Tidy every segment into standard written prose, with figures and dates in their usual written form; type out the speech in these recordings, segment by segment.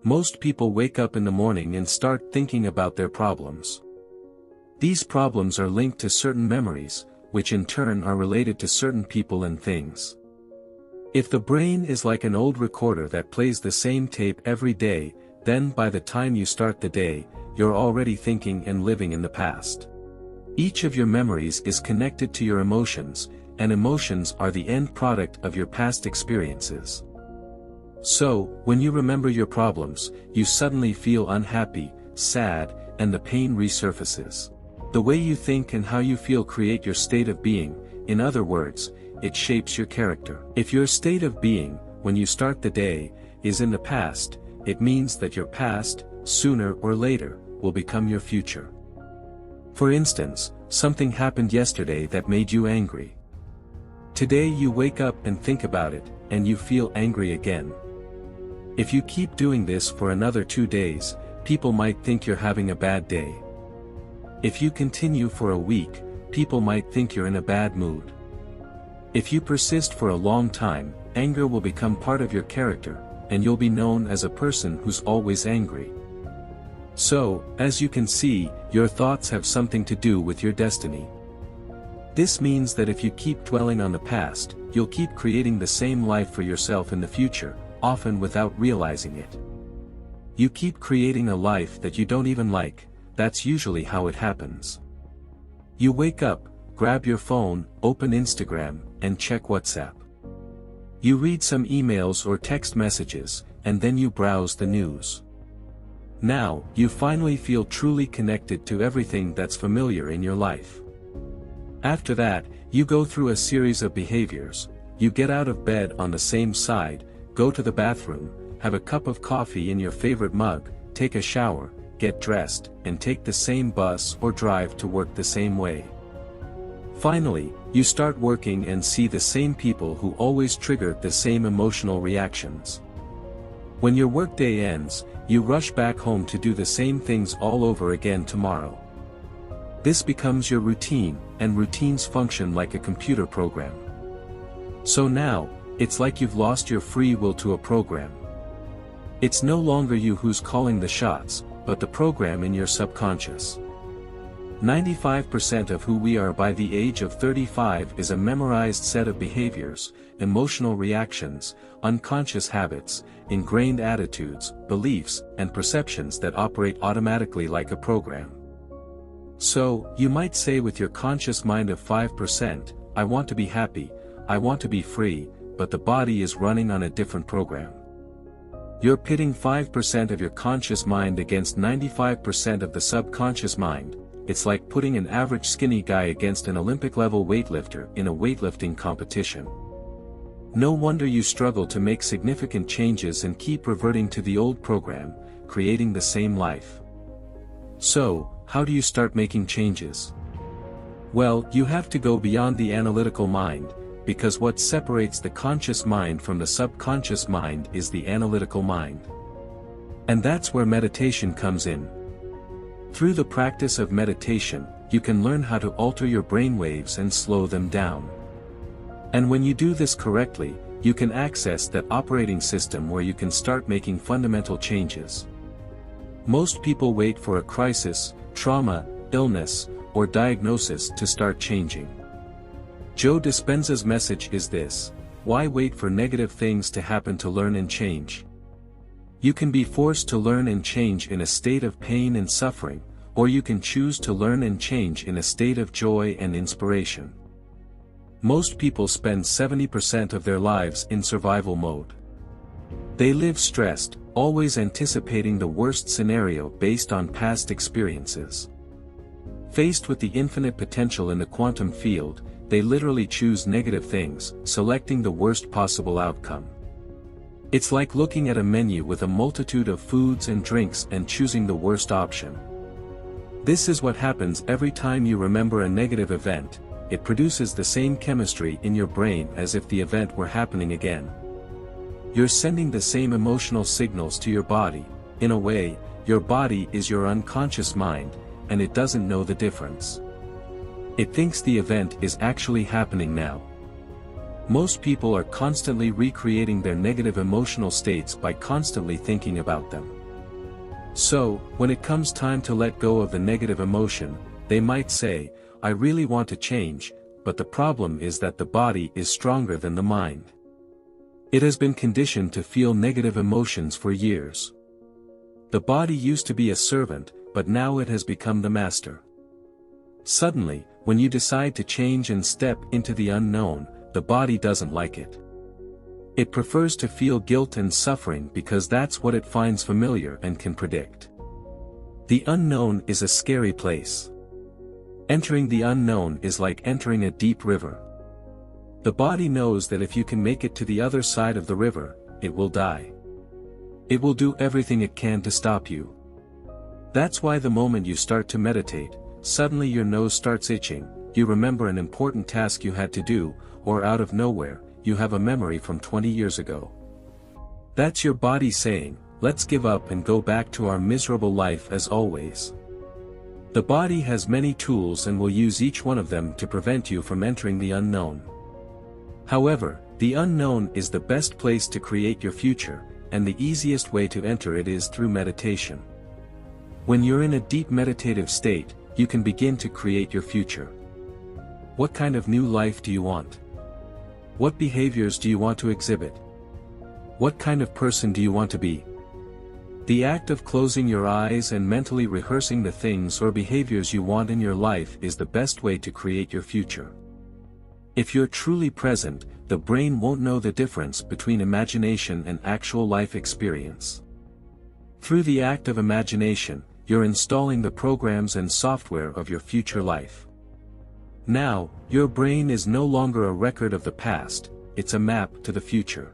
Most people wake up in the morning and start thinking about their problems. These problems are linked to certain memories, which in turn are related to certain people and things. If the brain is like an old recorder that plays the same tape every day, then by the time you start the day, you're already thinking and living in the past. Each of your memories is connected to your emotions, and emotions are the end product of your past experiences. So, when you remember your problems, you suddenly feel unhappy, sad, and the pain resurfaces. The way you think and how you feel create your state of being. In other words, it shapes your character. If your state of being, when you start the day, is in the past, it means that your past, sooner or later, will become your future. For instance, something happened yesterday that made you angry. Today you wake up and think about it, and you feel angry again. If you keep doing this for another 2 days, people might think you're having a bad day. If you continue for a week, people might think you're in a bad mood. If you persist for a long time, anger will become part of your character, and you'll be known as a person who's always angry. So, as you can see, your thoughts have something to do with your destiny. This means that if you keep dwelling on the past, you'll keep creating the same life for yourself in the future, often without realizing it. You keep creating a life that you don't even like. That's usually how it happens. You wake up, grab your phone, open Instagram, and check WhatsApp. You read some emails or text messages, and then you browse the news. Now, you finally feel truly connected to everything that's familiar in your life. After that, you go through a series of behaviors. You get out of bed on the same side, go to the bathroom, have a cup of coffee in your favorite mug, take a shower, get dressed, and take the same bus or drive to work the same way. Finally, you start working and see the same people who always trigger the same emotional reactions. When your workday ends, you rush back home to do the same things all over again tomorrow. This becomes your routine, and routines function like a computer program. So now, it's like you've lost your free will to a program. It's no longer you who's calling the shots, but the program in your subconscious. 95% of who we are by the age of 35 is a memorized set of behaviors, emotional reactions, unconscious habits, ingrained attitudes, beliefs, and perceptions that operate automatically like a program. So, you might say with your conscious mind of 5%, I want to be happy, I want to be free, but the body is running on a different program. You're pitting 5% of your conscious mind against 95% of the subconscious mind. It's like putting an average skinny guy against an Olympic-level weightlifter in a weightlifting competition. No wonder you struggle to make significant changes and keep reverting to the old program, creating the same life. So, how do you start making changes? Well, you have to go beyond the analytical mind, because what separates the conscious mind from the subconscious mind is the analytical mind. And that's where meditation comes in. Through the practice of meditation, you can learn how to alter your brainwaves and slow them down. And when you do this correctly, you can access that operating system where you can start making fundamental changes. Most people wait for a crisis, trauma, illness, or diagnosis to start changing. Joe Dispenza's message is this: why wait for negative things to happen to learn and change? You can be forced to learn and change in a state of pain and suffering, or you can choose to learn and change in a state of joy and inspiration. Most people spend 70% of their lives in survival mode. They live stressed, always anticipating the worst scenario based on past experiences. Faced with the infinite potential in the quantum field, they literally choose negative things, selecting the worst possible outcome. It's like looking at a menu with a multitude of foods and drinks and choosing the worst option. This is what happens every time you remember a negative event. It produces the same chemistry in your brain as if the event were happening again. You're sending the same emotional signals to your body. In a way, your body is your unconscious mind, and it doesn't know the difference. It thinks the event is actually happening now. Most people are constantly recreating their negative emotional states by constantly thinking about them. So, when it comes time to let go of the negative emotion, they might say, "I really want to change," but the problem is that the body is stronger than the mind. It has been conditioned to feel negative emotions for years. The body used to be a servant, but now it has become the master. Suddenly, when you decide to change and step into the unknown, the body doesn't like it. It prefers to feel guilt and suffering because that's what it finds familiar and can predict. The unknown is a scary place. Entering the unknown is like entering a deep river. The body knows that if you can make it to the other side of the river, it will die. It will do everything it can to stop you. That's why the moment you start to meditate, suddenly your nose starts itching, you remember an important task you had to do, or out of nowhere, you have a memory from 20 years ago. That's your body saying, "Let's give up and go back to our miserable life as always." The body has many tools and will use each one of them to prevent you from entering the unknown. However, the unknown is the best place to create your future, and the easiest way to enter it is through meditation. When you're in a deep meditative state, you can begin to create your future. What kind of new life do you want? What behaviors do you want to exhibit? What kind of person do you want to be? The act of closing your eyes and mentally rehearsing the things or behaviors you want in your life is the best way to create your future. If you're truly present, the brain won't know the difference between imagination and actual life experience. Through the act of imagination, you're installing the programs and software of your future life. Now, your brain is no longer a record of the past, it's a map to the future.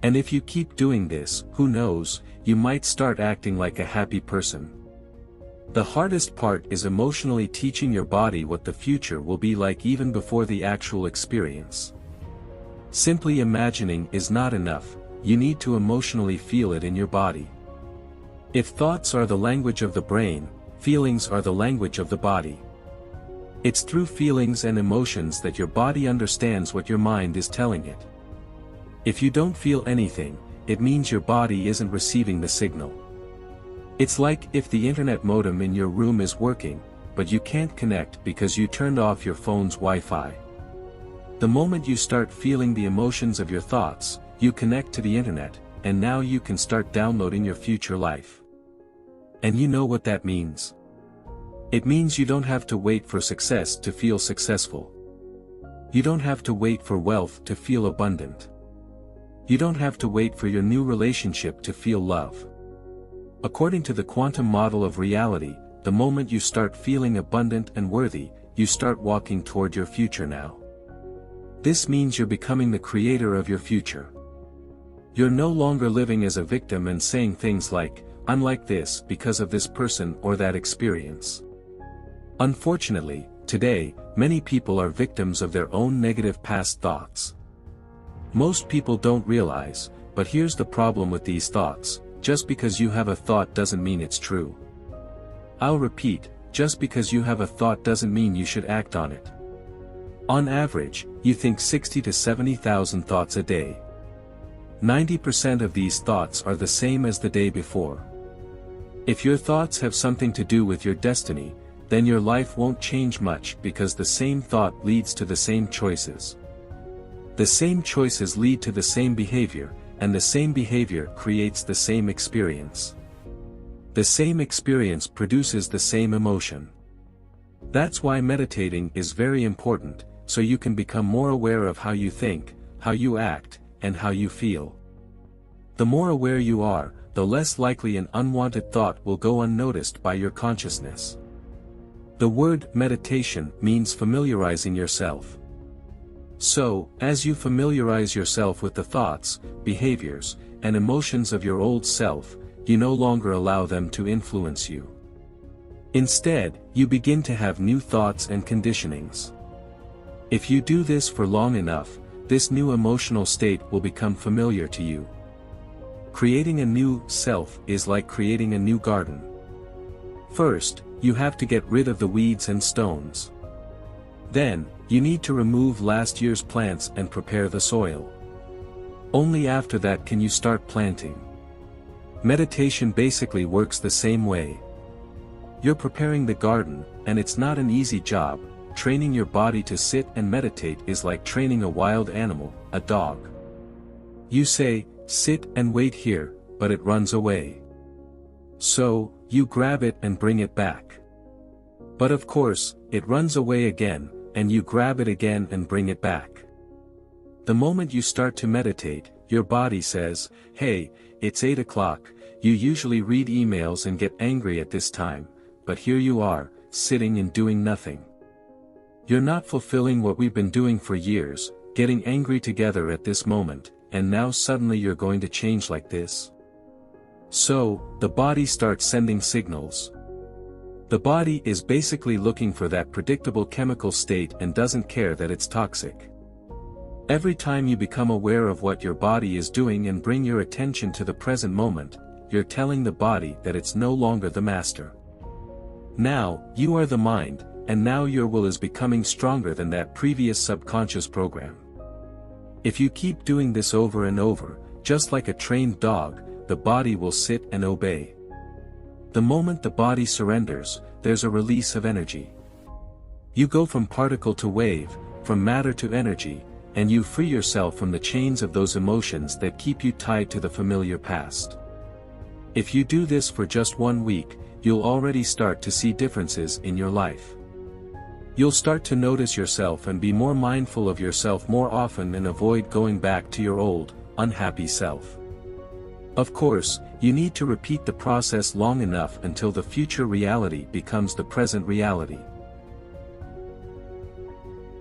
And if you keep doing this, who knows, you might start acting like a happy person. The hardest part is emotionally teaching your body what the future will be like even before the actual experience. Simply imagining is not enough, you need to emotionally feel it in your body. If thoughts are the language of the brain, feelings are the language of the body. It's through feelings and emotions that your body understands what your mind is telling it. If you don't feel anything, it means your body isn't receiving the signal. It's like if the internet modem in your room is working, but you can't connect because you turned off your phone's Wi-Fi. The moment you start feeling the emotions of your thoughts, you connect to the internet, and now you can start downloading your future life. And you know what that means? It means you don't have to wait for success to feel successful. You don't have to wait for wealth to feel abundant. You don't have to wait for your new relationship to feel love. According to the quantum model of reality, the moment you start feeling abundant and worthy, you start walking toward your future now. This means you're becoming the creator of your future. You're no longer living as a victim and saying things like, "I'm like this because of this person or that experience." Unfortunately, today, many people are victims of their own negative past thoughts. Most people don't realize, but here's the problem with these thoughts: just because you have a thought doesn't mean it's true. I'll repeat, just because you have a thought doesn't mean you should act on it. On average, you think 60 to 70,000 thoughts a day. 90% of these thoughts are the same as the day before. If your thoughts have something to do with your destiny, then your life won't change much because the same thought leads to the same choices. The same choices lead to the same behavior, and the same behavior creates the same experience. The same experience produces the same emotion. That's why meditating is very important, so you can become more aware of how you think, how you act, and how you feel. The more aware you are, the less likely an unwanted thought will go unnoticed by your consciousness. The word meditation means familiarizing yourself. So, as you familiarize yourself with the thoughts, behaviors, and emotions of your old self, you no longer allow them to influence you. Instead, you begin to have new thoughts and conditionings. If you do this for long enough, this new emotional state will become familiar to you. Creating a new self is like creating a new garden. First, you have to get rid of the weeds and stones. Then, You need to remove last year's plants and prepare the soil. Only after that can you start planting. Meditation basically works the same way. You're preparing the garden, and it's not an easy job. Training your body to sit and meditate is like training a wild animal, a dog. You say, sit and wait here, but it runs away. So, you grab it and bring it back. But of course, it runs away again, and you grab it again and bring it back. The moment you start to meditate, your body says, hey, it's 8 o'clock, you usually read emails and get angry at this time, but here you are, sitting and doing nothing. You're not fulfilling what we've been doing for years, getting angry together at this moment, and now suddenly you're going to change like this. So, the body starts sending signals. The body is basically looking for that predictable chemical state and doesn't care that it's toxic. Every time you become aware of what your body is doing and bring your attention to the present moment, you're telling the body that it's no longer the master. Now, you are the mind, and now your will is becoming stronger than that previous subconscious program. If you keep doing this over and over, just like a trained dog, the body will sit and obey. The moment the body surrenders, there's a release of energy. You go from particle to wave, from matter to energy, and you free yourself from the chains of those emotions that keep you tied to the familiar past. If you do this for just 1 week, you'll already start to see differences in your life. You'll start to notice yourself and be more mindful of yourself more often and avoid going back to your old, unhappy self. Of course, you need to repeat the process long enough until the future reality becomes the present reality.